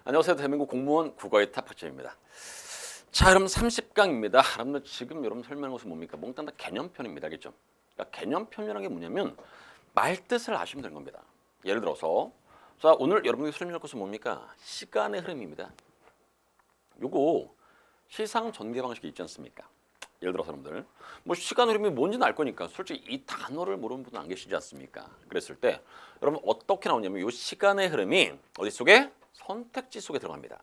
안녕하세요. 대한민국 공무원 국어의 탑학점입니다. 자, 그럼 30강입니다. 여러분들 지금 여러분 설명한 것은 뭡니까? 몽땅 다 개념편입니다. 알겠죠? 그러니까 개념편이라는 게 뭐냐면 말뜻을 아시면 되는 겁니다. 예를 들어서 자, 오늘 여러분들이 설명할 것은 뭡니까? 시간의 흐름입니다. 요거 시상 전개 방식이 있지 않습니까? 예를 들어서 여러분들 뭐 시간 흐름이 뭔지는 알 거니까 솔직히 이 단어를 모르는 분은 안 계시지 않습니까? 그랬을 때 여러분 어떻게 나오냐면 이 시간의 흐름이 어디 속에? 선택지 속에 들어갑니다.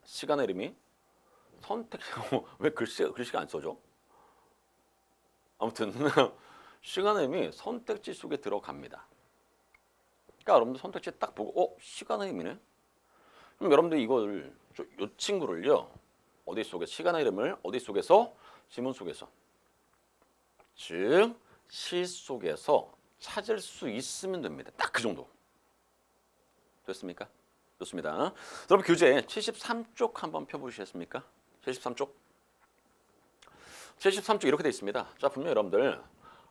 시간의 흐름이 선택지 왜 글씨가 안 써져? 아무튼 시간의 흐름이 선택지 속에 들어갑니다. 그러니까 여러분들 선택지 딱 보고 시간의 흐름이네. 그럼 여러분들 이걸 이 친구를요 어디 속에 시간의 흐름을 어디 속에서 지문 속에서 즉 시 속에서 찾을 수 있으면 됩니다. 딱 그 정도. 됐습니까? 좋습니다. 여러분 교재 73쪽 한번 펴보시겠습니까? 73쪽. 73쪽 이렇게 되어 있습니다. 자, 분명 여러분들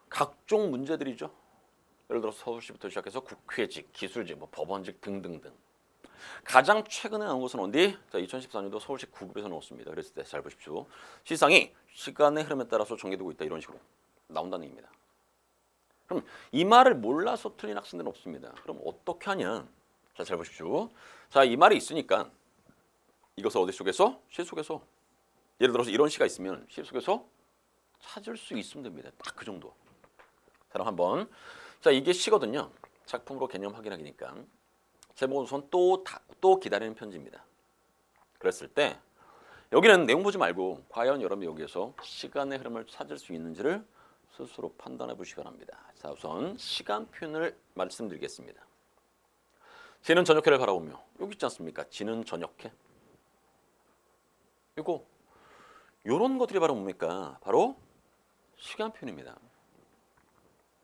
각종 문제들이죠. 예를 들어 서울시부터 시작해서 국회직, 기술직, 뭐 법원직 등등등. 가장 최근에 나온 것은 어디? 자, 2014년도 서울시 9급에서 나왔습니다. 그랬을 때 잘 보십시오. 시상이 시간의 흐름에 따라서 전개되고 있다. 이런 식으로 나온다는 얘기입니다. 그럼 이 말을 몰라서 틀린 학생들은 없습니다. 그럼 어떻게 하냐? 자, 잘 보십시오. 자, 이 말이 있으니까 이것을 어디 속에서? 시 속에서. 예를 들어서 이런 시가 있으면 시 속에서 찾을 수 있으면 됩니다. 딱 그 정도. 자, 그럼 한번. 자, 이게 시거든요. 작품으로 개념 확인하기니까. 제목은 우선 또 기다리는 편지입니다. 그랬을 때 여기는 내용 보지 말고 과연 여러분이 여기에서 시간의 흐름을 찾을 수 있는지를 스스로 판단해 보시기 바랍니다. 자, 우선 시간 표현을 말씀드리겠습니다. 지는 저녁해를 바라보며 여기 있지 않습니까? 지는 저녁해. 이거 요런 것들이 바로 뭡니까? 바로 시간 표현입니다.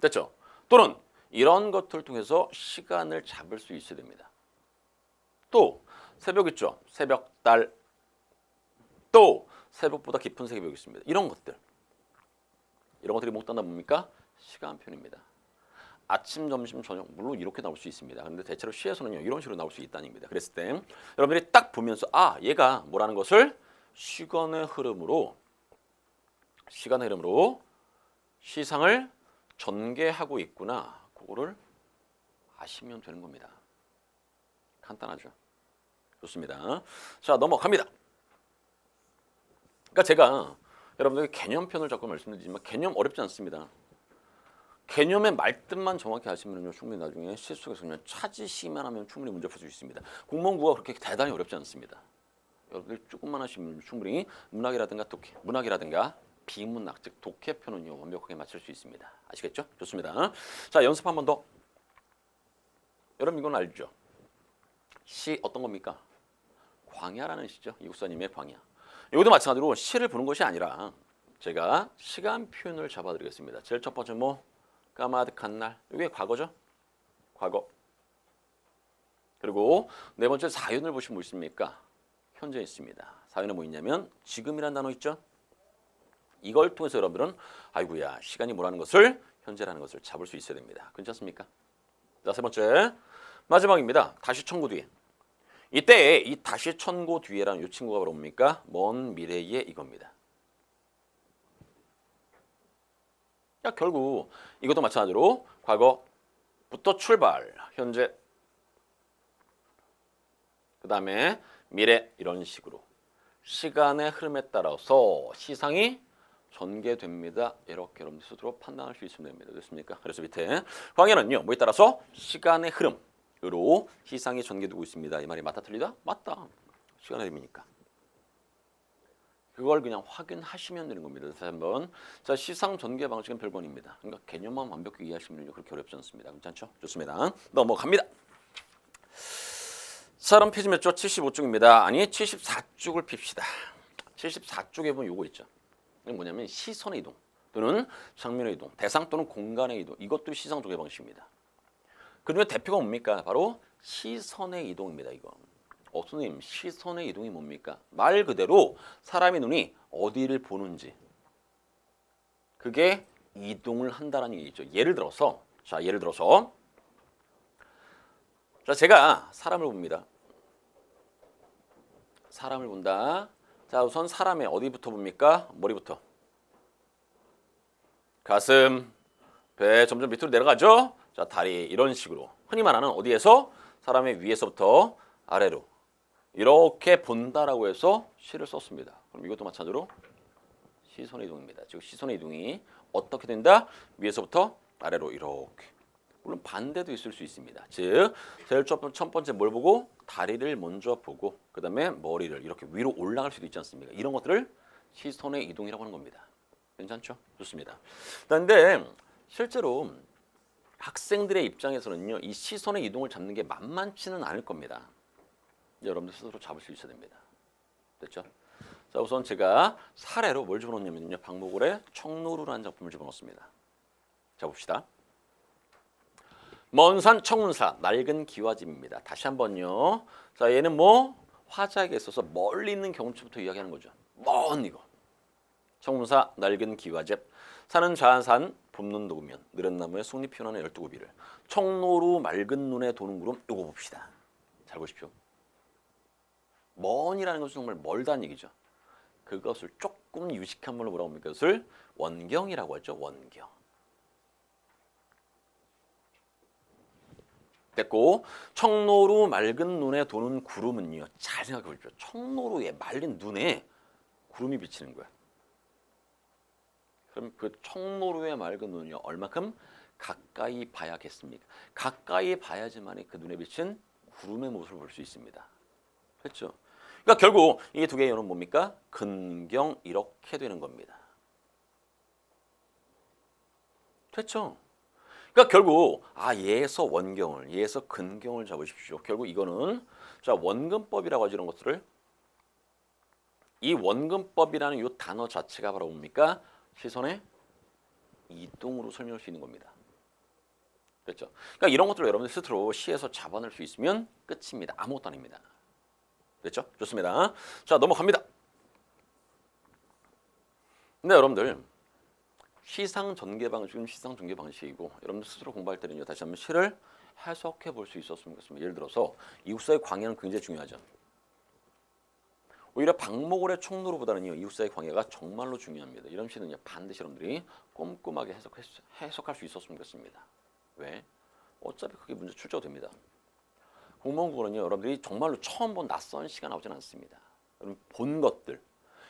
됐죠? 또는 이런 것들을 통해서 시간을 잡을 수 있어야 됩니다. 또 새벽 있죠? 새벽, 달. 또 새벽보다 깊은 새벽이 있습니다. 이런 것들이 못한다 뭡니까? 시간 표현입니다. 아침, 점심, 저녁 물론 이렇게 나올 수 있습니다. 그런데 대체로 시에서는요 이런 식으로 나올 수 있다는 얘기입니다. 그랬을 때 여러분들이 딱 보면서 얘가 뭐라는 것을 시간의 흐름으로 시상을 전개하고 있구나. 그거를 아시면 되는 겁니다. 간단하죠. 좋습니다. 자, 넘어갑니다. 그러니까 제가 여러분들에게 개념편을 자꾸 말씀드리지만 개념 어렵지 않습니다. 개념의 말뜻만 정확히 아시면요 충분히 나중에 시 속에서 그냥 찾으시면 하면 충분히 문제 풀 수 있습니다. 공무원국어가 그렇게 대단히 어렵지 않습니다. 여러분들 조금만 하시면 충분히 문학이라든가 비문학 즉 독해편은요 완벽하게 맞출 수 있습니다. 아시겠죠? 좋습니다. 자, 연습 한 번 더. 여러분 이건 알죠? 시 어떤 겁니까? 광야라는 시죠. 이국사님의 광야. 여기도 마찬가지로 시를 보는 것이 아니라 제가 시간 표현을 잡아드리겠습니다. 제일 첫 번째 까마득한 날. 이게 과거죠? 과거. 그리고 네 번째 사연을 보시면 뭐 있습니까? 현재 있습니다. 사연은 뭐 있냐면 지금이라는 단어 있죠? 이걸 통해서 여러분들은 아이고야 시간이 뭐라는 것을 현재라는 것을 잡을 수 있어야 됩니다. 괜찮습니까? 자, 세 번째 마지막입니다. 다시 청구 뒤에. 이때 이 다시 청구 뒤에라는 이 친구가 바로 뭡니까? 먼 미래의 이겁니다. 그러니까 결국 이것도 마찬가지로 과거부터 출발, 현재, 그 다음에 미래 이런 식으로 시간의 흐름에 따라서 시상이 전개됩니다. 이렇게 여러분들 스스로 판단할 수 있으면 됩니다. 됐습니까? 그래서 밑에 광야는요 뭐에 따라서 시간의 흐름으로 시상이 전개되고 있습니다. 이 말이 맞다 틀리다? 맞다. 시간의 흐름이니까. 그걸 그냥 확인하시면 되는 겁니다. 다시 한번. 자, 시상 전개 방식은 별번입니다. 그러니까 개념만 완벽히 이해하시면 그렇게 어렵지 않습니다. 괜찮죠? 좋습니다. 넘어갑니다. 사람 페이지 몇 쪽? 75쪽입니다. 아니 74쪽을 핍시다. 74쪽에 보면 요거 있죠. 이게 뭐냐면 시선의 이동 또는 장면의 이동, 대상 또는 공간의 이동. 이것도 시상 전개 방식입니다. 그중에 대표가 뭡니까? 바로 시선의 이동입니다. 이거. 선생님 시선의 이동이 뭡니까? 말 그대로 사람의 눈이 어디를 보는지 그게 이동을 한다는 얘기죠. 예를 들어서 자, 제가 사람을 봅니다. 사람을 본다. 자, 우선 사람의 어디부터 봅니까? 머리부터. 가슴, 배 점점 밑으로 내려가죠. 자, 다리 이런 식으로. 흔히 말하는 어디에서? 사람의 위에서부터 아래로. 이렇게 본다라고 해서 시를 썼습니다. 그럼 이것도 마찬가지로 시선의 이동입니다. 즉 시선의 이동이 어떻게 된다? 위에서부터 아래로 이렇게. 물론 반대도 있을 수 있습니다. 즉 제일 첫 번째 뭘 보고? 다리를 먼저 보고 그 다음에 머리를 이렇게 위로 올라갈 수도 있지 않습니까? 이런 것들을 시선의 이동이라고 하는 겁니다. 괜찮죠? 좋습니다. 그런데 실제로 학생들의 입장에서는요. 이 시선의 이동을 잡는 게 만만치는 않을 겁니다. 여러분들 스스로 잡을 수 있어야 됩니다. 됐죠? 자, 우선 제가 사례로 뭘 집어넣냐면요. 박목월의 청노루라는 작품을 집어넣습니다. 자, 봅시다. 먼산 청운사 낡은 기와집입니다. 다시 한번요. 자, 얘는 뭐 화자에게 있어서 멀리 있는 경치부터 이야기하는 거죠. 먼 이거. 청운사 낡은 기와집 산은 자산 봄눈 녹으면 느른 나무에 속잎 피어나는 12고비를 청노루 맑은 눈에 도는 구름 이거 봅시다. 잘 보십시오. 먼이라는 것은 정말 멀다는 얘기죠. 그것을 조금 유식한 말로 뭐라고 합니까? 그것을 원경이라고 하죠. 원경. 됐고 청노루 맑은 눈에 도는 구름은요. 잘 생각해 보십시오. 청노루의 맑은 눈에 구름이 비치는 거야. 그럼 그 청노루의 맑은 눈은요. 얼마큼 가까이 봐야겠습니까? 가까이 봐야지만 그 눈에 비친 구름의 모습을 볼 수 있습니다. 그렇죠? 그러니까 결국 이 두 개의 연은 뭡니까? 근경 이렇게 되는 겁니다. 됐죠? 그러니까 결국 얘에서 원경을, 얘에서 근경을 잡으십시오. 결국 이거는 자 원근법이라고 하죠. 이런 것들을 이 원근법이라는 이 단어 자체가 바로 뭡니까? 시선의 이동으로 설명할 수 있는 겁니다. 됐죠? 그러니까 이런 것들을 여러분들 스스로 시에서 잡아낼 수 있으면 끝입니다. 아무것도 아닙니다. 됐죠? 좋습니다. 자, 넘어갑니다. 근데 여러분들 시상 전개 방식은 시상 전개 방식이고 여러분들 스스로 공부할 때는요. 다시 한번 시를 해석해 볼 수 있었으면 좋겠습니다. 예를 들어서 이웃사의 광야는 굉장히 중요하죠. 오히려 박목월의 총노루보다는요. 이웃사의 광야가 정말로 중요합니다. 이런 시는요. 반드시 여러분들이 꼼꼼하게 해석할 수 있었으면 좋겠습니다. 왜? 어차피 그게 문제 출제가 됩니다. 공무원국어는요. 여러분들이 정말로 처음 본 낯선 시가 나오진 않습니다. 여러분 본 것들,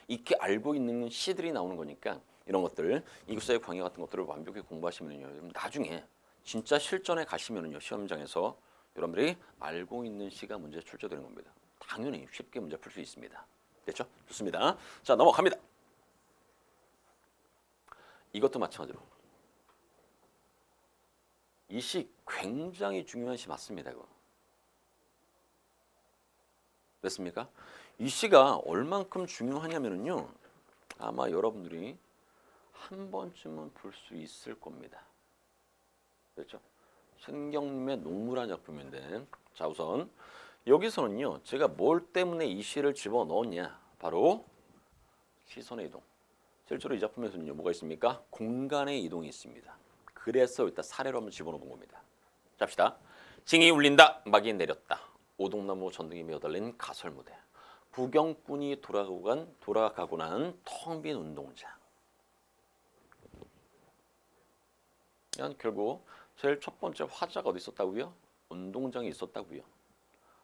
익히 알고 있는 시들이 나오는 거니까 이런 것들, 이웃사의 광야 같은 것들을 완벽히 공부하시면요. 나중에 진짜 실전에 가시면요. 시험장에서 여러분들이 알고 있는 시가 문제 출제되는 겁니다. 당연히 쉽게 문제 풀 수 있습니다. 됐죠? 좋습니다. 자, 넘어갑니다. 이것도 마찬가지로 이 시 굉장히 중요한 시 맞습니다. 이거. 됐습니까? 이 시가 얼만큼 중요하냐면요. 아마 여러분들이 한 번쯤은 볼 수 있을 겁니다. 그렇죠? 신경님의 농무라는 작품인데 자 우선 여기서는요. 제가 뭘 때문에 이 시를 집어넣었냐. 바로 시선의 이동. 실제로 이 작품에서는요. 뭐가 있습니까? 공간의 이동이 있습니다. 그래서 일단 사례로 한번 집어넣어 본 겁니다. 잡시다. 징이 울린다. 막이 내렸다. 오동나무 전등이 메어달린 가설무대. 구경꾼이 돌아가고 난 텅 빈 운동장. 결국 제일 첫 번째 화자가 어디 있었다고요? 운동장에 있었다고요.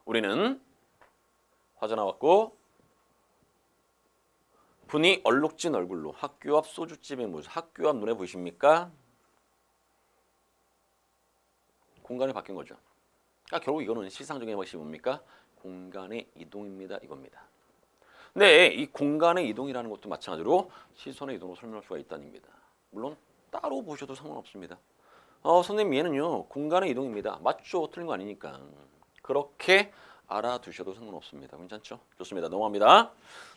우리는 화자 나왔고 분이 얼룩진 얼굴로 학교 앞 소주집의 모습. 학교 앞 눈에 보이십니까? 공간이 바뀐 거죠. 그러니까 결국 이거는 시상적인 방식이 뭡니까? 공간의 이동입니다. 이겁니다. 근데 이 공간의 이동이라는 것도 마찬가지로 시선의 이동으로 설명할 수가 있다는 겁니다. 물론 따로 보셔도 상관없습니다. 선생님 얘는요. 공간의 이동입니다. 맞죠? 틀린 거 아니니까. 그렇게 알아두셔도 상관없습니다. 괜찮죠? 좋습니다. 넘어갑니다.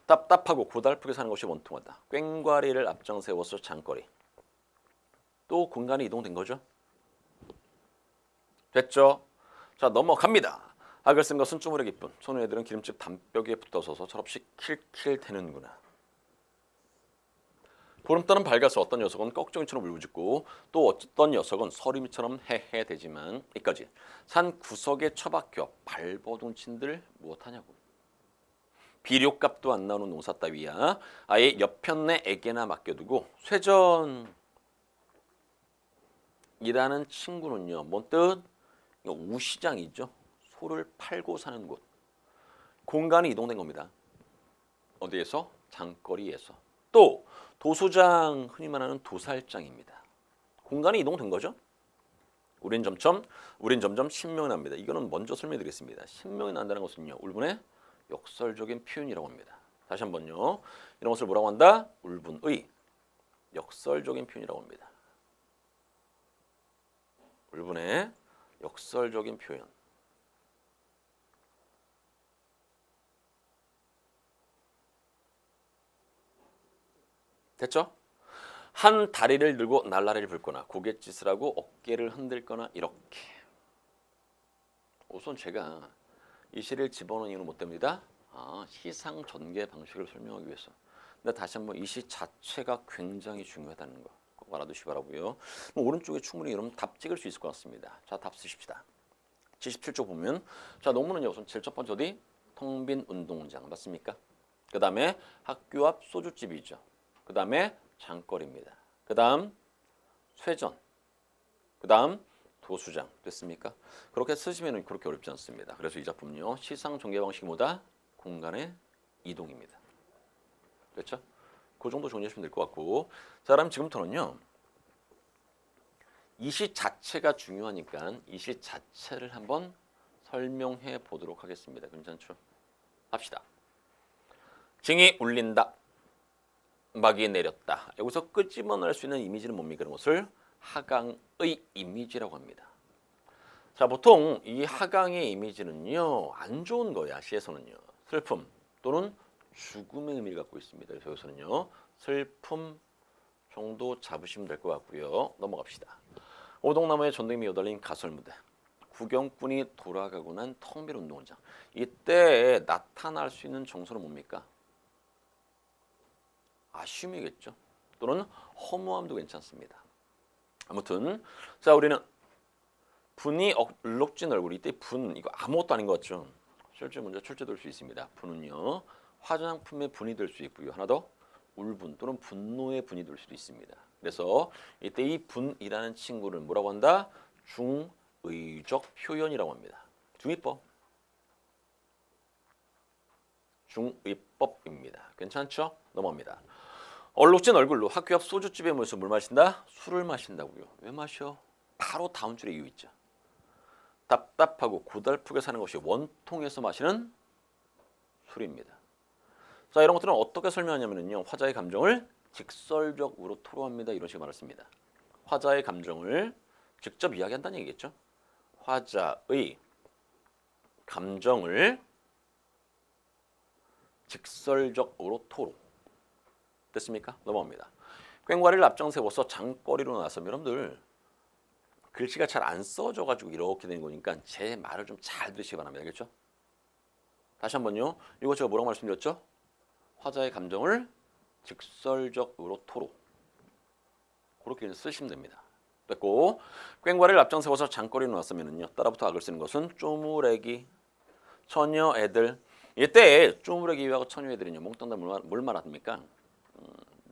답답하고 고달프게 사는 것이 원통하다. 꽹과리를 앞장 세워서 장거리. 또 공간이 이동된 거죠? 됐죠? 자 넘어갑니다. 악을 쓴 것은 쪼무레 기쁜. 손의 애들은 기름집 담벼기에 붙어서서 철없이 킬킬 대는구나. 보름달은 밝아서 어떤 녀석은 꺽정이처럼 울부짖고 또 어떤 녀석은 서리미처럼 해해대지만 이까지 산 구석에 처박혀 발버둥 친들 무엇하냐고. 비료값도 안 나오는 농사 따위야 아예 옆편네에게나 맡겨두고 쇠전이라는 친구는요. 뭔 뜻? 우시장이죠. 소를 팔고 사는 곳. 공간이 이동된 겁니다. 어디에서? 장거리에서. 또 도소장, 흔히 말하는 도살장입니다. 공간이 이동된 거죠. 우린 점점 신명이 납니다. 이거는 먼저 설명드리겠습니다. 신명이 난다는 것은요. 울분의 역설적인 표현이라고 합니다. 다시 한번요. 이런 것을 뭐라고 한다? 울분의 역설적인 표현이라고 합니다. 울분의 역설적인 표현. 됐죠? 한 다리를 들고 날라리를 붉거나 고갯짓을 하고 어깨를 흔들거나 이렇게. 우선 제가 이 시를 집어넣은 이유는 뭐 때문이다? 시상 전개 방식을 설명하기 위해서. 근데 다시 한번 이 시 자체가 굉장히 중요하다는 거 꼭 알아두시기 바라고요. 오른쪽에 충분히 여러분 답 찍을 수 있을 것 같습니다. 자, 답 쓰십시다. 77쪽 보면 자 논문은요. 우선 제일 첫 번째 어디? 텅 빈 운동장 맞습니까? 그 다음에 학교 앞 소주집이죠. 그 다음에 장거리입니다. 그 다음 쇠전, 그 다음 도수장 됐습니까? 그렇게 쓰시면 그렇게 어렵지 않습니다. 그래서 이 작품은요. 시상 전개 방식이 뭐다? 공간의 이동입니다. 됐죠? 그 정도 정리하시면 될 것 같고 자 그럼 지금부터는요. 이 시 자체가 중요하니까 이 시 자체를 한번 설명해 보도록 하겠습니다. 괜찮죠? 합시다. 징이 울린다. 막이 내렸다. 여기서 끄집어낼 수 있는 이미지는 뭡니까? 그런 것을 하강의 이미지라고 합니다. 자, 보통 이 하강의 이미지는요. 안 좋은 거야. 시에서는요. 슬픔 또는 죽음의 의미를 갖고 있습니다. 그래서 여기서는요. 슬픔 정도 잡으시면 될 것 같고요. 넘어갑시다. 오동나무에 전등이 여달린 가설무대. 구경꾼이 돌아가고 난 텅 빈 운동장. 이때 나타날 수 있는 정서는 뭡니까? 아쉬움이겠죠. 또는 허무함도 괜찮습니다. 아무튼 자 우리는 분이 얼룩진 얼굴 이때 분 이거 아무것도 아닌 것 같죠. 실제 문제 출제될 수 있습니다. 분은요 화장품의 분이 될 수 있고요. 하나 더 울분 또는 분노의 분이 될 수도 있습니다. 그래서 이때 이 분이라는 친구를 뭐라고 한다? 중의적 표현이라고 합니다. 중의법. 중의법입니다. 괜찮죠? 넘어갑니다. 얼룩진 얼굴로 학교 앞 소주집에 모여서 물 마신다? 술을 마신다고요. 왜 마셔? 바로 다음 줄에 이유 있죠. 답답하고 고달프게 사는 것이 원통에서 마시는 술입니다. 자 이런 것들은 어떻게 설명하냐면요. 화자의 감정을 직설적으로 토로합니다. 이런 식으로 말했습니다. 화자의 감정을 직접 이야기한다는 얘기겠죠. 화자의 감정을 직설적으로 토로. 됐습니까? 넘어갑니다. 꽹과리를 앞장 세워서 장거리로 나서면 여러분들 글씨가 잘 안 써져가지고 이렇게 된 거니까 제 말을 좀 잘 들으시기 바랍니다. 알겠죠? 다시 한번요. 이거 제가 뭐라고 말씀드렸죠? 화자의 감정을 직설적으로 토로. 그렇게 쓰시면 됩니다. 됐고 꽹과리를 앞장 세워서 장거리로 나서면은요. 따라붙어 악을 쓰는 것은 쪼무레기, 처녀 애들. 이때 쪼무레기와 처녀 애들은요. 몽땅 다 뭘 말합니까?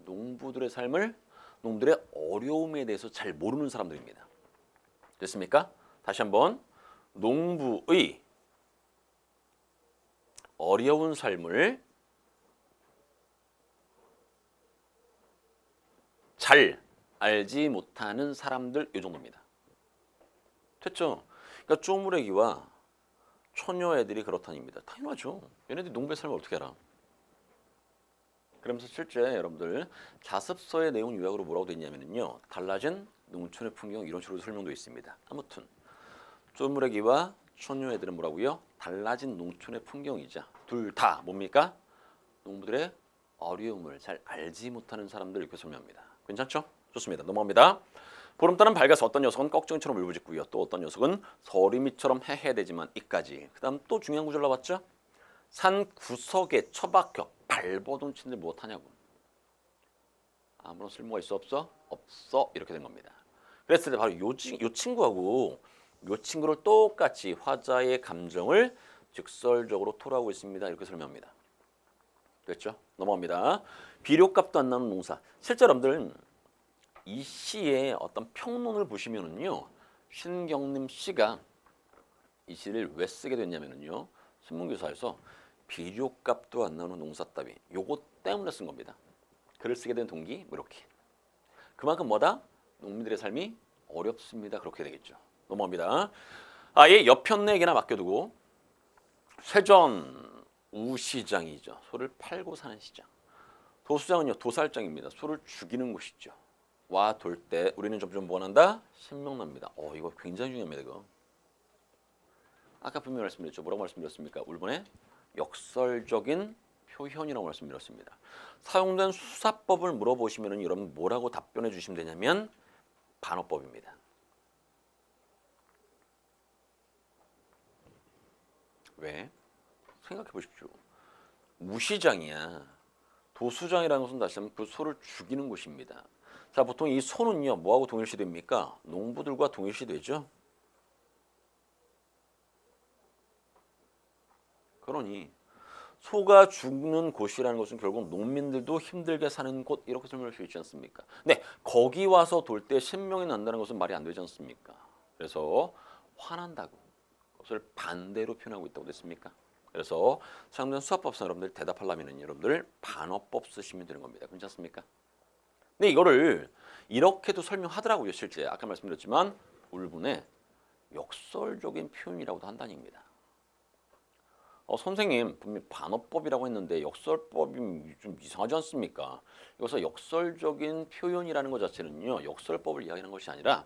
농부들의 삶을 농부들의 어려움에 대해서 잘 모르는 사람들입니다. 됐습니까? 다시 한번 농부의 어려운 삶을 잘 알지 못하는 사람들 이 정도입니다. 됐죠? 그러니까 쪼무레기와 처녀 애들이 그렇다입니다. 당연하죠. 얘네들이 농부의 삶을 어떻게 알아? 그러면서 실제 여러분들 자습서의 내용 요약으로 뭐라고 되어 있냐면요. 달라진 농촌의 풍경 이런 식으로 설명되어 있습니다. 아무튼 쪼무레기와 처녀 애들은 뭐라고요? 달라진 농촌의 풍경이자 둘 다 뭡니까? 농부들의 어려움을 잘 알지 못하는 사람들 이렇게 설명합니다. 괜찮죠? 좋습니다. 넘어갑니다. 보름달은 밝아서 어떤 녀석은 꺽정이처럼 울부짖고요. 또 어떤 녀석은 서리미처럼 해해대지만 이까지. 그 다음 또 중요한 구절 나왔죠? 산 구석에 처박혀 발버둥 친들 못하냐고. 아무런 쓸모가 있어 없어? 없어. 이렇게 된 겁니다. 그랬을 때 바로 요 친구하고 요 친구를 똑같이 화자의 감정을 직설적으로 토로하고 있습니다. 이렇게 설명합니다. 됐죠? 넘어갑니다. 비료값도 안 나오는 농사. 실제 여러분들 이 시의 어떤 평론을 보시면은요. 신경림 씨가 이 시를 왜 쓰게 됐냐면은요. 신문교사에서 비료값도 안 나오는 농사 따위 요거 때문에 쓴 겁니다. 글을 쓰게 된 동기 뭐 이렇게. 그만큼 뭐다? 농민들의 삶이 어렵습니다. 그렇게 되겠죠. 넘어갑니다. 아예 옆편내에게나 맡겨두고 쇠전 우시장이죠. 소를 팔고 사는 시장. 도수장은요 도살장입니다. 소를 죽이는 곳이죠. 와 돌 때 우리는 점점 원한다 신명납니다. 이거 굉장히 중요합니다. 이거. 아까 분명히 말씀드렸죠. 뭐라고 말씀드렸습니까? 울분의 역설적인 표현이라고 말씀드렸습니다. 사용된 수사법을 물어보시면 여러분 뭐라고 답변해 주시면 되냐면 반어법입니다. 왜? 생각해 보십시오. 무시장이야. 도수장이라는 것은 다시 한번 그 소를 죽이는 곳입니다. 자, 보통 이 소는요 뭐하고 동일시됩니까? 농부들과 동일시되죠. 그러니 소가 죽는 곳이라는 것은 결국 농민들도 힘들게 사는 곳 이렇게 설명할 수 있지 않습니까? 네, 거기 와서 돌 때 신명이 난다는 것은 말이 안 되지 않습니까? 그래서 화난다고 그것을 반대로 표현하고 있다고 됐습니까? 그래서 사용된 수화법상 여러분들 대답하려면 여러분들 반어법 쓰시면 되는 겁니다. 괜찮습니까? 근데 이거를 이렇게도 설명하더라고요. 실제 아까 말씀드렸지만 울분의 역설적인 표현이라고도 한다는 얘기입니다. 선생님 분명히 반어법이라고 했는데 역설법이 좀 이상하지 않습니까? 여기서 역설적인 표현이라는 것 자체는요 역설법을 이야기하는 것이 아니라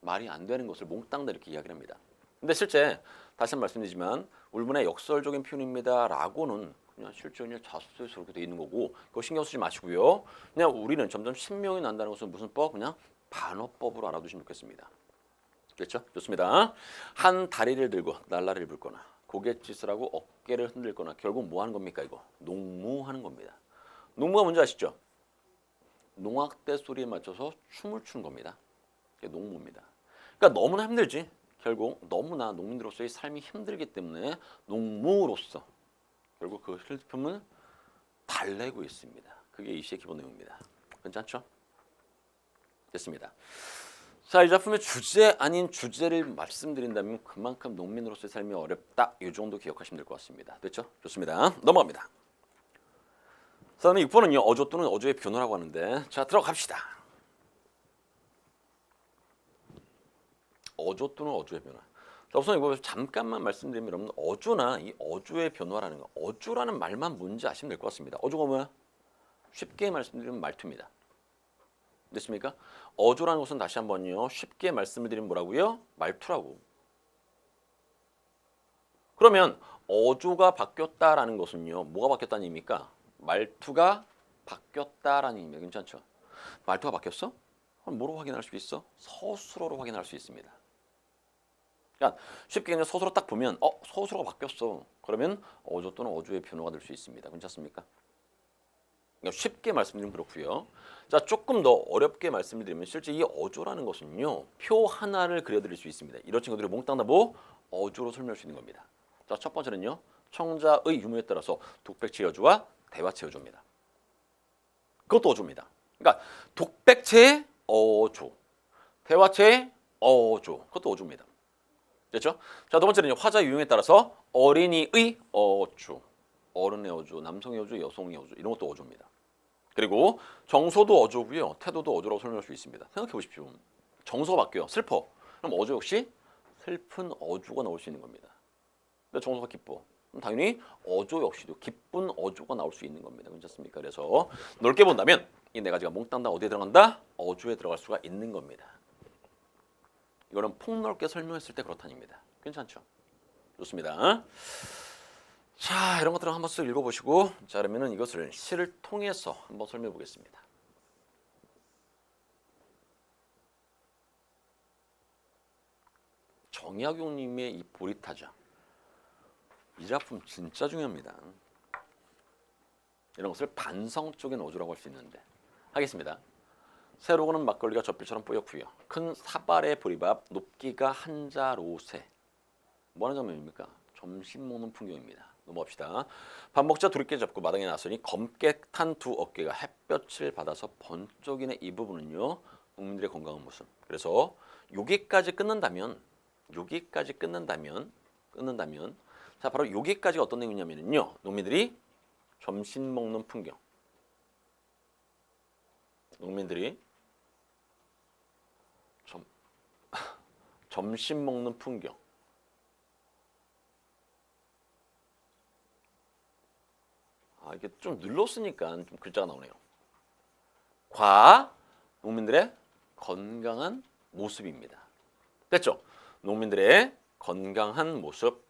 말이 안 되는 것을 몽땅 다 이렇게 이야기를 합니다. 근데 실제 다시 한번 말씀드리지만 울분의 역설적인 표현입니다 라고는 그냥 실제 그냥 자수서에서 그렇게 돼 있는 거고 그거 신경 쓰지 마시고요. 그냥 우리는 점점 신명이 난다는 것은 무슨 법? 그냥 반어법으로 알아두시면 좋겠습니다. 됐죠? 좋습니다. 한 다리를 들고 날라를 불거나 고갯짓을 하고 어깨를 흔들거나 결국 뭐 하는 겁니까 이거? 농무하는 겁니다. 농무가 뭔지 아시죠? 농악대 소리에 맞춰서 춤을 추는 겁니다. 그게 농무입니다. 그러니까 너무나 힘들지. 결국 너무나 농민들로서의 삶이 힘들기 때문에 농무로서 결국 그 슬픔을 달래고 있습니다. 그게 이 시의 기본 내용입니다. 괜찮죠? 됐습니다. 자, 이 작품의 주제 아닌 주제를 말씀드린다면 그만큼 농민으로서의 삶이 어렵다. 이 정도 기억하시면 될 것 같습니다. 됐죠? 좋습니다. 넘어갑니다. 그 다음에 6번은요. 어조 또는 어조의 변화라고 하는데 자, 들어갑시다. 어조 또는 어조의 변화. 자, 우선 이거 잠깐만 말씀드리면 여러분 어조나 이 어조의 변화라는 거 어조라는 말만 뭔지 아시면 될 것 같습니다. 어조가 뭐야? 쉽게 말씀드리면 말투입니다. 됐습니까? 어조라는 것은 다시 한번요. 쉽게 말씀을 드리면 뭐라고요? 말투라고. 그러면 어조가 바뀌었다라는 것은요. 뭐가 바뀌었다는 의미입니까? 말투가 바뀌었다라는 의미입니다. 괜찮죠? 말투가 바뀌었어? 그럼 뭐로 확인할 수 있어? 서술어로 확인할 수 있습니다. 그러니까 쉽게 그냥 서술어 딱 보면 서술어가 바뀌었어. 그러면 어조 또는 어조의 변화가 될 수 있습니다. 괜찮습니까? 그러니까 쉽게 말씀드리면 그렇고요. 자, 조금 더 어렵게 말씀을 드리면 실제 이 어조라는 것은요. 표 하나를 그려드릴 수 있습니다. 이런 친구들이 몽땅 다 뭐? 어조로 설명할 수 있는 겁니다. 자, 첫 번째는요. 청자의 유무에 따라서 독백체 여조와 대화체 여조입니다. 그것도 어조입니다. 그러니까 독백체의 어조, 대화체의 어조, 그것도 어조입니다. 됐죠? 자, 두 번째는요. 화자 유형에 따라서 어린이의 어조, 어른의 어조, 남성의 어조, 여성의 어조 이런 것도 어조입니다. 그리고 정서도 어조고요. 태도도 어조라고 설명할 수 있습니다. 생각해 보십시오. 정서가 바뀌어요. 슬퍼. 그럼 어조 역시 슬픈 어조가 나올 수 있는 겁니다. 근데 정서가 기뻐. 그럼 당연히 어조 역시도 기쁜 어조가 나올 수 있는 겁니다. 괜찮습니까? 그래서 넓게 본다면 이 네 가지가 몽땅 다 어디에 들어간다? 어조에 들어갈 수가 있는 겁니다. 이거는 폭넓게 설명했을 때 그렇다는 얘기입니다. 괜찮죠? 좋습니다. 자, 이런 것들을 한번 쓱 읽어보시고 자, 그러면은 이것을 시를 통해서 한번 설명해 보겠습니다. 정약용님의 이 보리타자 이 작품 진짜 중요합니다. 이런 것을 반성적인 어조라고 할 수 있는데 하겠습니다. 새로 고는 막걸리가 젖비처럼 뿌옇고요. 큰 사발의 보리밥, 높기가 한 자로세. 뭐하는 장면입니까? 점심 먹는 풍경입니다. 넘어갑시다. 밥 먹자 두렵게 잡고 마당에 나서니 검게 탄 두 어깨가 햇볕을 받아서 번쩍이는 이 부분은요. 농민들의 건강한 모습. 그래서 여기까지 끊는다면 자 바로 여기까지가 어떤 내용이냐면요. 농민들이 점심 먹는 풍경. 농민들이 점심 먹는 풍경. 이게 좀 눌렀으니까 좀 글자가 나오네요. 농민들의 건강한 모습입니다. 됐죠? 농민들의 건강한 모습.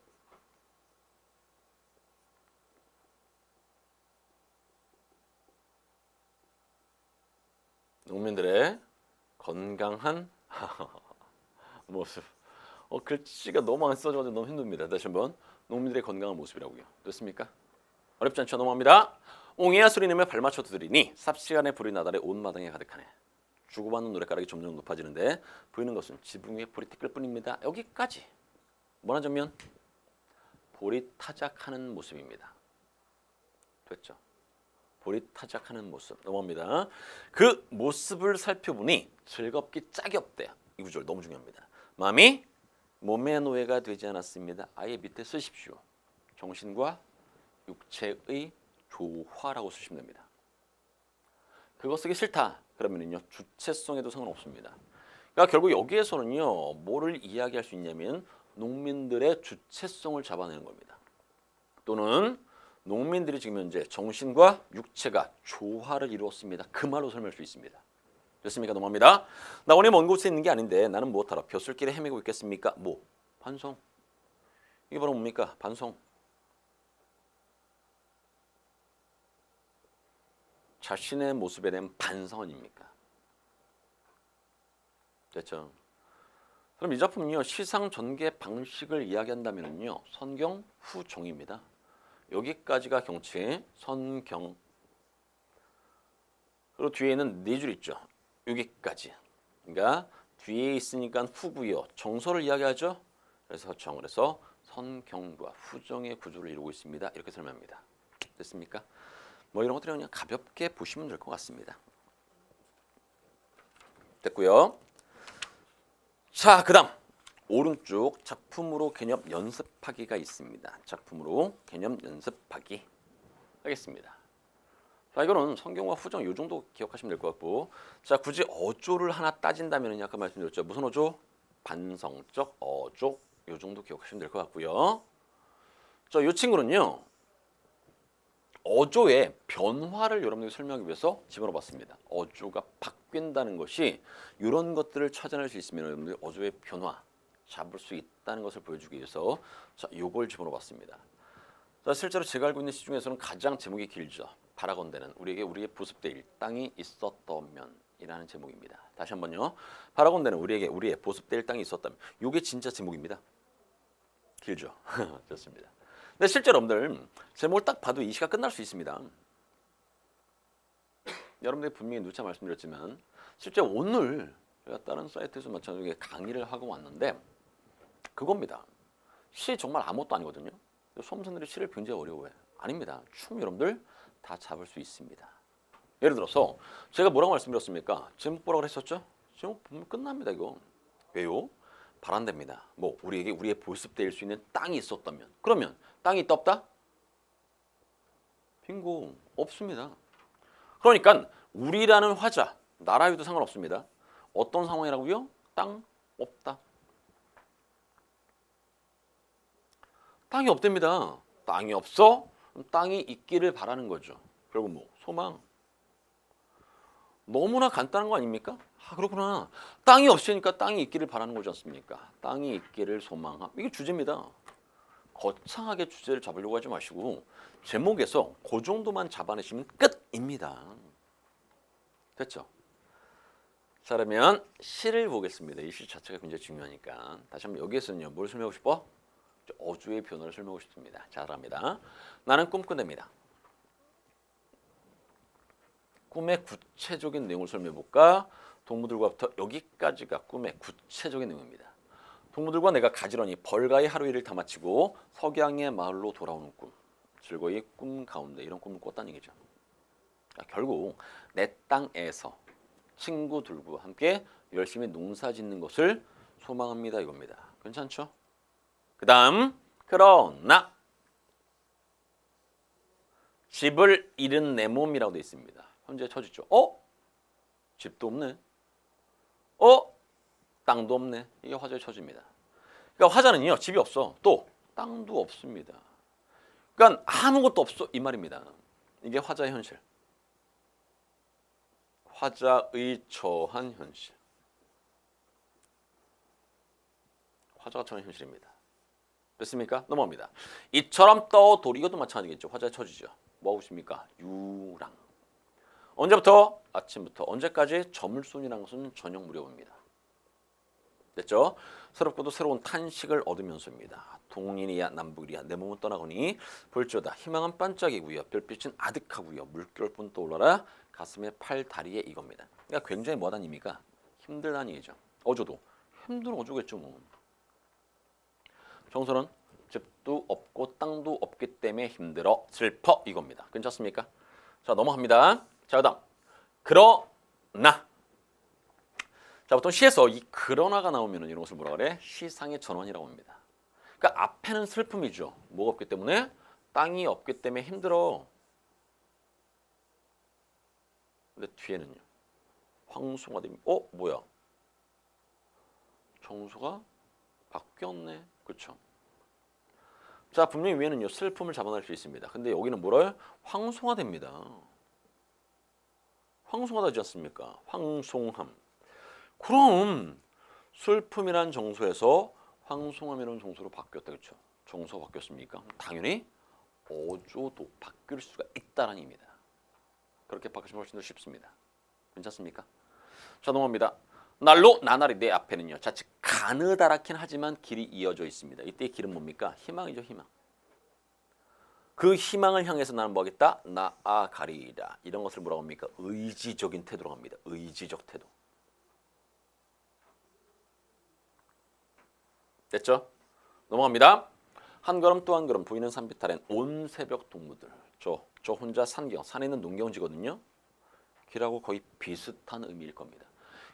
농민들의 건강한 모습. 글씨가 너무 안 써져가지고 너무 힘듭니다. 다시 한번 농민들의 건강한 모습이라고요. 됐습니까? 어렵지 않죠? 넘어갑니다. 옹이야 소리 내며 발맞춰 두드리니 삽시간에 불이 나달에 온 마당에 가득하네. 주고받는 노랫가락이 점점 높아지는데 보이는 것은 지붕 위에 불이 티끌 뿐입니다. 여기까지. 뭐라는 장면? 볼이 타작하는 모습입니다. 됐죠? 볼이 타작하는 모습. 넘어갑니다. 그 모습을 살펴보니 즐겁기 짝이 없대요. 이 구절 너무 중요합니다. 마음이 몸의 노예가 되지 않았습니다. 아예 밑에 쓰십시오. 정신과 육체의 조화라고 쓰시면 됩니다. 그거 쓰기 싫다. 그러면요 주체성에도 상관없습니다. 그러니까 결국 여기에서는요 뭐를 이야기할 수 있냐면 농민들의 주체성을 잡아내는 겁니다. 또는 농민들이 지금 현재 정신과 육체가 조화를 이루었습니다. 그 말로 설명할 수 있습니다. 됐습니까? 넘어갑니다. 나 오늘 먼 곳에 있는 게 아닌데 나는 무엇하러 벼슬길에 헤매고 있겠습니까? 반성. 이게 바로 뭡니까? 반성. 자신의 모습에 대한 반성 아닙니까? 됐죠? 그럼 이 작품은요 시상 전개 방식을 이야기한다면요 선경 후종입니다. 여기까지가 경치 선경. 그리고 뒤에는 네 줄 있죠. 여기까지. 그러니까 뒤에 있으니까 후고요. 정서를 이야기하죠. 그래서 그래서 선경과 후정의 구조를 이루고 있습니다. 이렇게 설명합니다. 됐습니까? 이런 것들은 그냥 가볍게 보시면 될 것 같습니다. 됐고요. 자, 그다음 오른쪽 작품으로 개념 연습하기가 있습니다. 작품으로 개념 연습하기 하겠습니다. 자, 이거는 성경과 후정 이 정도 기억하시면 될 것 같고, 자 굳이 어조를 하나 따진다면 아까 말씀드렸죠. 무슨 어조? 반성적 어조. 이 정도 기억하시면 될 것 같고요. 자, 이 친구는요. 어조의 변화를 여러분들에게 설명하기 위해서 집어넣어봤습니다. 어조가 바뀐다는 것이 이런 것들을 찾아낼 수 있으면 여러분들 어조의 변화 잡을 수 있다는 것을 보여주기 위해서 자, 요걸 집어넣어봤습니다. 자, 실제로 제가 알고 있는 시 중에서는 가장 제목이 길죠. 바라건대는 우리에게 우리의 보습될 땅이 있었다면 이라는 제목입니다. 다시 한번요. 바라건대는 우리에게 우리의 보습될 땅이 있었다면. 이게 진짜 제목입니다. 길죠. 좋습니다. 근데 실제로 여러분들 제목을 딱 봐도 이 시가 끝날 수 있습니다. 여러분들이 분명히 누차 말씀드렸지만 실제 오늘 제가 다른 사이트에서 마찬가지로 강의를 하고 왔는데 그겁니다. 시 정말 아무것도 아니거든요. 수험생들이 시를 굉장히 어려워해요. 아닙니다. 충분히 여러분들 다 잡을 수 있습니다. 예를 들어서 제가 뭐라고 말씀드렸습니까? 제목 보라고 했었죠? 제목 보면 끝납니다. 이거. 왜요? 바란답니다. 우리에게 우리의 보습될 수 있는 땅이 있었다면. 그러면 땅이 있다 없다? 빙고. 없습니다. 그러니까 우리라는 화자, 나라여도 상관없습니다. 어떤 상황이라고요? 땅 없다. 땅이 없답니다. 땅이 없어? 땅이 있기를 바라는 거죠. 결국 소망. 너무나 간단한 거 아닙니까? 그렇구나. 땅이 없으니까 땅이 있기를 바라는 거지 않습니까? 땅이 있기를 소망함. 이게 주제입니다. 거창하게 주제를 잡으려고 하지 마시고 제목에서 그 정도만 잡아내시면 끝입니다. 됐죠? 자, 그러면 시를 보겠습니다. 이 시 자체가 굉장히 중요하니까. 다시 한번 여기에서는요. 뭘 설명하고 싶어? 어조의 변화를 설명하고 싶습니다. 잘합니다. 나는 꿈꾸답니다. 꿈의 구체적인 내용을 설명해 볼까? 동무들과부터 여기까지가 꿈의 구체적인 내용입니다. 동무들과 내가 가지런히 벌가의 하루 일을 다 마치고 석양의 마을로 돌아오는 꿈. 즐거이 꿈 가운데 이런 꿈을 꿨다는 얘기죠. 그러니까 결국 내 땅에서 친구들과 함께 열심히 농사 짓는 것을 소망합니다 이겁니다. 괜찮죠? 그 다음 그러나 집을 잃은 내 몸이라고 되어 있습니다. 현재 처지죠. 집도 없네. 땅도 없네. 이게 화자의 처지입니다. 그러니까 화자는요. 집이 없어. 또 땅도 없습니다. 그러니까 아무것도 없어 이 말입니다. 이게 화자의 현실. 화자의 처한 현실. 화자가 처한 현실입니다. 됐습니까? 넘어갑니다. 이처럼 떠돌이 이것도 마찬가지겠죠. 화자의 처지죠. 뭐 하고 있습니까? 유랑. 언제부터? 아침부터. 언제까지? 저물손이라는 것은 저녁 무렵입니다. 됐죠? 새롭고도 새로운 탄식을 얻으면서입니다. 동인이야 남북이야 내 몸은 떠나거니 볼지어다 희망은 반짝이고요. 별빛은 아득하고요. 물결뿐 떠올라라 가슴에 팔 다리에 이겁니다. 그러니까 굉장히 뭐하다는 의미가 힘들다는 얘기죠. 어조도 힘든 어조겠죠 뭐. 정서는 집도 없고 땅도 없기 때문에 힘들어 슬퍼 이겁니다. 괜찮습니까? 자 넘어갑니다. 자 그다음 그러나 자 보통 시에서 이 그러나가 나오면 이런 것을 뭐라 그래? 시상의 전환이라고 합니다. 그러니까 앞에는 슬픔이죠. 뭐가 없기 때문에? 땅이 없기 때문에 힘들어. 근데 뒤에는요. 황소가 됩니다. 뭐야? 정서가 바뀌었네. 그렇죠? 자 분명히 위에는요. 슬픔을 잡아낼 수 있습니다. 근데 여기는 뭐라요? 황송화 됩니다. 황송하다 하지 않습니까? 황송함. 그럼 슬픔이란 정서에서 황송함이라는 정서로 바뀌었다. 그렇죠? 정서가 바뀌었습니까? 당연히 어조도 바뀔 수가 있다는 의미입니다. 그렇게 바뀌시면 훨씬 더 쉽습니다. 괜찮습니까? 자 넘어갑니다. 날로 나날이 내 앞에는요. 자칫 가느다랗긴 하지만 길이 이어져 있습니다. 이때의 길은 뭡니까? 희망이죠. 희망. 그 희망을 향해서 나는 뭐하겠다? 나아가리이다. 이런 것을 뭐라고 합니까? 의지적인 태도라고 합니다. 의지적 태도. 됐죠? 넘어갑니다. 한 걸음 또 한 걸음 보이는 산비탈엔 온 새벽 동무들. 저 혼자 산경, 산에 있는 농경지거든요. 길하고 거의 비슷한 의미일 겁니다.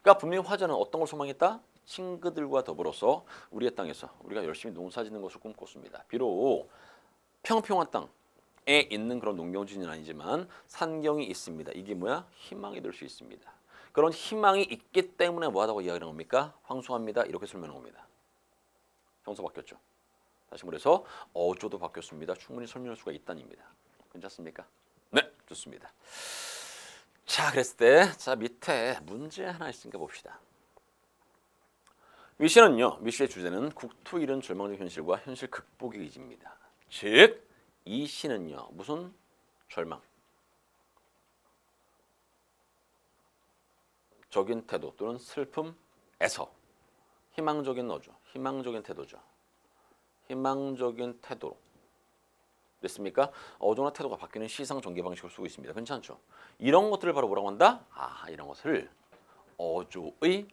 그러니까 분명히 화자는 어떤 걸 소망했다? 친구들과 더불어서 우리의 땅에서 우리가 열심히 농사 짓는 것을 꿈꿨습니다. 비록 평평한 땅에 있는 그런 농경지는 아니지만 산경이 있습니다. 이게 뭐야? 희망이 될 수 있습니다. 그런 희망이 있기 때문에 뭐하다고 이야기하는 겁니까? 황송합니다. 이렇게 설명하는 겁니다. 정서 바뀌었죠. 다시 말해서 어조도 바뀌었습니다. 충분히 설명할 수가 있다는 입니다. 괜찮습니까? 네, 좋습니다. 자, 그랬을 때, 자 밑에 문제 하나 있으니까 봅시다. 미시는요, 미시의 주제는 국토 잃은 절망적 현실과 현실 극복의 의지입니다. 즉, 이 시는요, 무슨 절망, 적인 태도 또는 슬픔에서 희망적인 어조, 희망적인 태도죠. 희망적인 태도로 됐습니까? 어조나 태도가 바뀌는 시상 전개 방식을 쓰고 있습니다. 괜찮죠? 이런 것들을 바로 뭐라고 한다? 이런 것을 어조의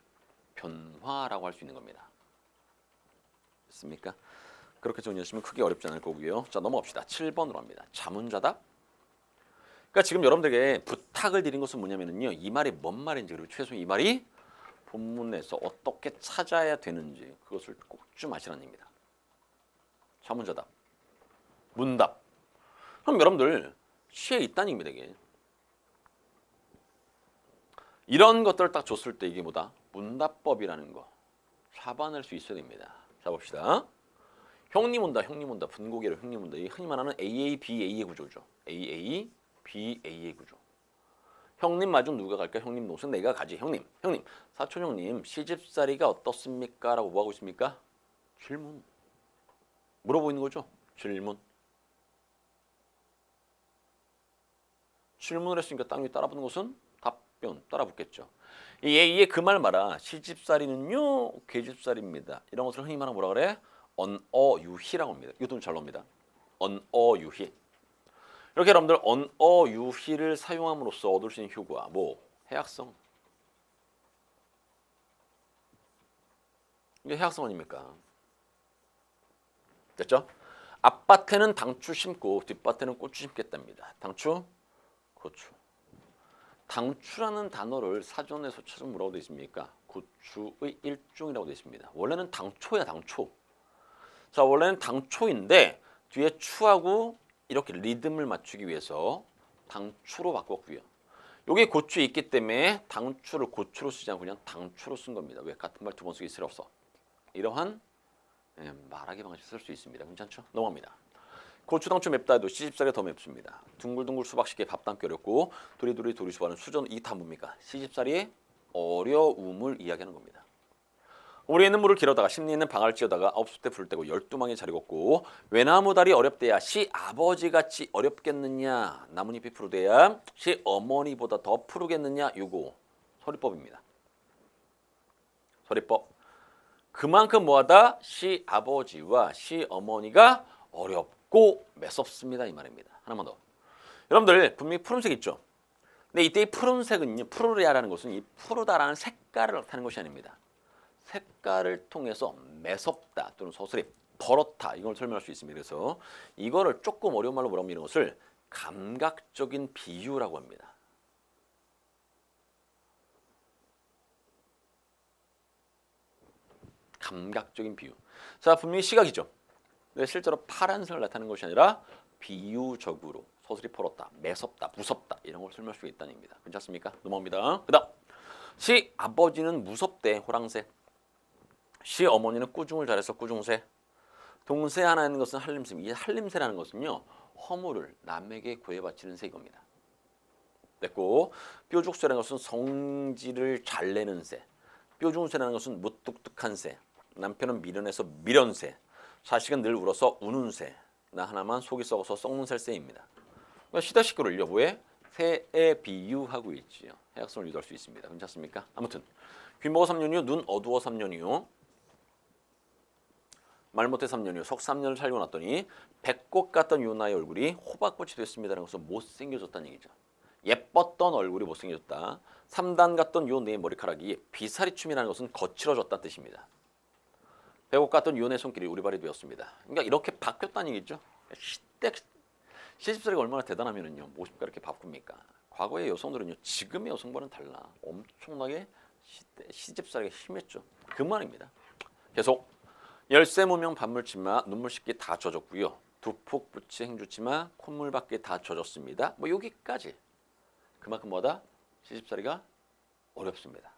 변화라고 할 수 있는 겁니다. 됐습니까? 그렇게 정리하시면 크게 어렵지 않을 거고요. 자 넘어갑시다. 7번으로 합니다. 자문자답. 그러니까 지금 여러분들에게 부탁을 드린 것은 뭐냐면요. 이 말이 뭔 말인지 그리고 최소 이 말이 본문에서 어떻게 찾아야 되는지 그것을 꼭 좀 아시라는 얘기입니다. 자문자답. 문답. 그럼 여러분들 시에 있다는 얘기입니다. 이게. 이런 것들을 딱 줬을 때 이게 뭐다? 문답법이라는 거 잡아낼 수 있어야 됩니다. 자 봅시다. 형님 온다. 형님 온다. 분고개로 형님 온다. 이 흔히 말하는 AA, BA의 구조죠. AA, BA의 구조. 형님 마중 누가 갈까? 형님 노선 내가 가지. 형님. 사촌 형님 시집살이가 어떻습니까? 라고 뭐하고 있습니까? 질문. 물어보고 있는 거죠. 질문. 질문을 했으니까 땅 위에 따라붙는 것은 답변 따라붙겠죠. 얘 그 말 말아. 시집살이는요 계집살입니다. 이런 것을 흔히 말하면 뭐라 그래? 언어유희라고 합니다. 이것도 잘 나옵니다. 언어유희. 이렇게 여러분들 언어 유희를 사용함으로써 얻을 수 있는 효과 뭐 해악성. 이게 해악성 아닙니까? 됐죠? 앞밭에는 당추 심고 뒷밭에는 고추 심겠답니다. 당추, 고추. 당추라는 단어를 사전에서 찾으면 뭐라고 되어 있습니까? 고추의 일종이라고 되어 있습니다. 원래는 당초야, 당초. 자, 원래는 당초인데 뒤에 추하고 이렇게 리듬을 맞추기 위해서 당추로 바꿨고요. 여기 고추 있기 때문에 당추를 고추로 쓰지 않고 그냥 당추로 쓴 겁니다. 왜? 같은 말 두 번 쓰기 싫어서. 이러한 말하기 방식 쓸 수 있습니다. 괜찮죠? 넘어갑니다. 고추, 당추 맵다 해도 시집살이 더 맵습니다. 둥글둥글 수박식에 밥 담기 어렵고 도리도리 도리수박은 수전. 이 다 뭡니까? 시집살이의 어려움을 이야기하는 겁니다. 오래 있는 물을 길어다가 심리 있는 방아를 찧어다가 9수 때 불을 떼고 12망에 잘 익었고 외나무다리 어렵대야 시 아버지같이 어렵겠느냐 나뭇잎이 푸르대야 시 어머니보다 더 푸르겠느냐 요거 서리법입니다. 서리법. 그만큼 뭐하다? 시 아버지와 시 어머니가 어렵고 매섭습니다 이 말입니다. 하나만 더. 여러분들 분명히 푸른색 있죠? 근데 이때 이 푸른색은요, 푸르리아라는 것은 이 푸르다라는 색깔을 나타내는 것이 아닙니다. 색깔을 통해서 매섭다 또는 서슬이 버렇다 이걸 설명할 수 있습니다. 그래서 이거를 조금 어려운 말로 뭐라고 하는 것을 감각적인 비유라고 합니다. 감각적인 비유. 자, 분명히 시각이죠. 근데 실제로 파란색을 나타내는 것이 아니라 비유적으로 서슬이 퍼렇다, 매섭다, 무섭다 이런 걸 설명할 수 있다는 얘기입니다. 괜찮습니까? 넘어갑니다. 그 다음 시 아버지는 무섭대 호랑새. 시 어머니는 꾸중을 잘해서 꾸중새. 동새 하나 있는 것은 한림새. 이 한림새라는 것은요 허물을 남에게 구애바치는 새 이겁니다. 됐고 뾰족새라는 것은 성질을 잘 내는 새. 뾰중새라는 것은 무뚝뚝한 새. 남편은 미련해서 미련새. 자식은 늘 울어서 우는 새. 나 하나만 속이 썩어서 썩는 새입니다. 그러니까 시다시끄를 여보에 새에 비유하고 있지요. 해악성을 유도할 수 있습니다. 괜찮습니까? 아무튼 귀 먹어 3년 이후 눈 어두워 3년 이후 말 못해 3년 이후 석 3년을 살고 났더니 백꽃 같던 유나의 얼굴이 호박꽃이 됐습니다라는 것은 못생겨졌다는 얘기죠. 예뻤던 얼굴이 못생겨졌다. 3단 같던 요네의 머리카락이 비사리춤이라는 것은 거칠어졌다는 뜻입니다. 백꽃 같던 요네의 손길이 우리 발이 되었습니다. 그러니까 이렇게 바뀌었다는 얘기죠. 시집살이가 얼마나 대단하면은요 50가 이렇게 바꿉니까? 과거의 여성들은요 지금의 여성과는 달라 엄청나게 시집살이가 심했죠. 그 말입니다. 계속 열쇠 무명 반물치마 눈물 씻기 다 젖었고요. 두폭 부치 행주치마 콧물밖에 다 젖었습니다. 뭐 여기까지 그만큼 뭐다 시집살이가 어렵습니다.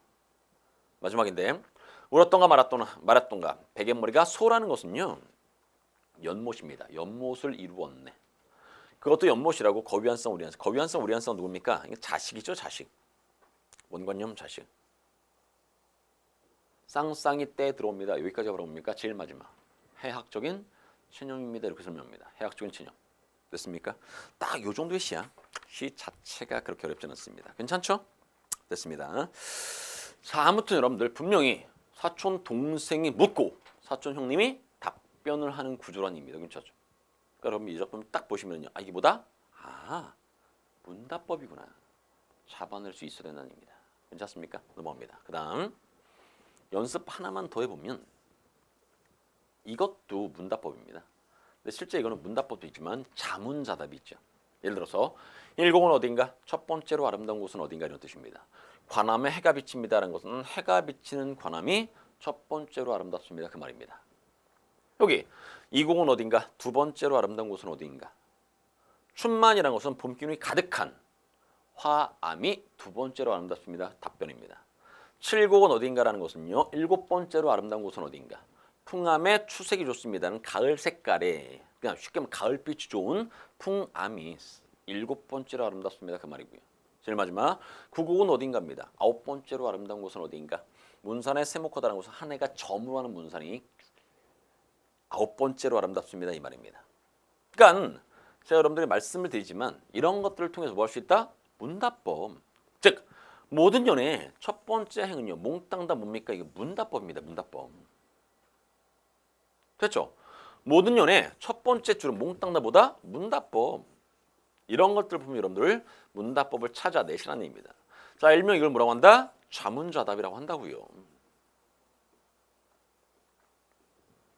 마지막인데 울었던가 말았던가 베갯머리가 소라는 것은요 연못입니다. 연못을 이루었네. 그것도 연못이라고 거위한성 우리한성. 거위한성 우리한성 누굽니까? 이게 자식이죠 자식. 원관념 자식. 쌍쌍이 때 들어옵니다. 여기까지 바라봅니까? 제일 마지막. 해학적인 체념입니다. 이렇게 설명합니다. 해학적인 체념. 됐습니까? 딱 요 정도의 시야. 시 자체가 그렇게 어렵지 않습니다. 괜찮죠? 됐습니다. 자, 아무튼 여러분들 분명히 사촌 동생이 묻고 사촌 형님이 답변을 하는 구조란 의미입니다. 괜찮죠? 그러니까 여러분 이 작품 딱 보시면요. 아 이게 뭐다? 아 문답법이구나. 잡아낼 수 있어야 된다는 얘기입니다. 괜찮습니까? 넘어갑니다. 그 다음 연습 하나만 더 해보면 이것도 문답법입니다. 근데 실제 이거는 문답법도 있지만 자문자답이 있죠. 예를 들어서 일공은 어딘가? 첫 번째로 아름다운 곳은 어딘가 이런 뜻입니다. 관암에 해가 비칩니다라는 것은 해가 비치는 관암이 첫 번째로 아름답습니다. 그 말입니다. 여기 이공은 어딘가? 두 번째로 아름다운 곳은 어디인가? 춘만이라는 것은 봄 기운이 가득한 화암이 두 번째로 아름답습니다. 답변입니다. 칠곡은 어딘가라는 것은요. 일곱 번째로 아름다운 곳은 어딘가? 풍암의 추색이 좋습니다는 가을 색깔에 그냥 쉽게 말하면 가을빛이 좋은 풍암이 일곱 번째로 아름답습니다. 그 말이고요. 제일 마지막 구곡은 어딘가입니다. 아홉 번째로 아름다운 곳은 어딘가? 문산의 세모코다라는 것은 한 해가 점으로 하는 문산이 아홉 번째로 아름답습니다. 이 말입니다. 그러니까 제가 여러분들에게 말씀을 드리지만 이런 것들을 통해서 뭐 할 수 있다? 문답법. 즉 모든 연애의 첫 번째 행은요. 몽땅 다 뭡니까? 이게 문답법입니다. 문답법. 됐죠? 모든 연애 첫 번째 줄은 몽땅 다 뭐다? 문답법. 이런 것들 보면 여러분들 문답법을 찾아내시라는 얘기입니다. 자, 일명 이걸 뭐라고 한다? 자문자답이라고 한다고요.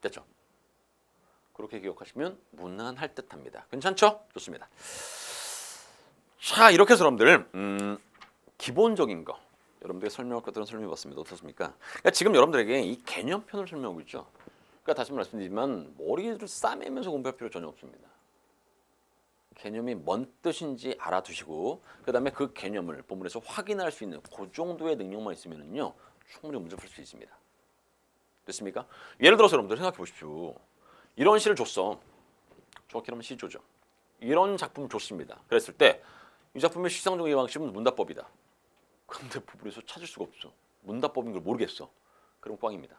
됐죠? 그렇게 기억하시면 무난할 듯합니다. 괜찮죠? 좋습니다. 자, 이렇게 해서 여러분들 기본적인 거 여러분들에게 설명할 것들은 설명해봤습니다. 어떻습니까? 그러니까 지금 여러분들에게 이 개념편을 설명하고 있죠. 그러니까 다시 말씀드리지만 머리를 싸매면서 공부할 필요 전혀 없습니다. 개념이 뭔 뜻인지 알아두시고 그 다음에 그 개념을 본문에서 확인할 수 있는 그 정도의 능력만 있으면요 충분히 문제 풀 수 있습니다. 됐습니까? 예를 들어서 여러분들 생각해 보십시오. 이런 시를 줬어. 정확히 하면 시조죠. 이런 작품을 줬습니다. 그랬을 때 이 작품의 시상정의 방식은 문답법이다. 근데 부분에서 찾을 수가 없어. 문답법인 걸 모르겠어. 그럼 꽝입니다.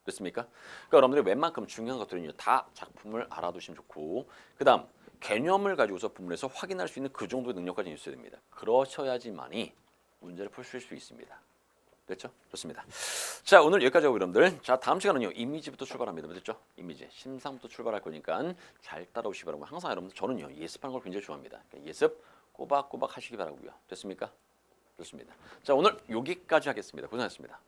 됐습니까? 그러니까 여러분들이 웬만큼 중요한 것들은요 다 작품을 알아두시면 좋고 그 다음 개념을 가지고서 부분에서 확인할 수 있는 그 정도의 능력까지 있어야 됩니다. 그러셔야지만이 문제를 푸실 수 있습니다. 됐죠? 좋습니다. 자, 오늘 여기까지 하고 여러분들 자 다음 시간은요 이미지부터 출발합니다. 됐죠? 이미지 심상부터 출발할 거니까 잘 따라오시기 바라고 항상 여러분들 저는요 예습하는 걸 굉장히 좋아합니다. 그러니까 예습 꼬박꼬박 하시기 바라고요. 됐습니까? 좋습니다. 자, 오늘 여기까지 하겠습니다. 고생하셨습니다.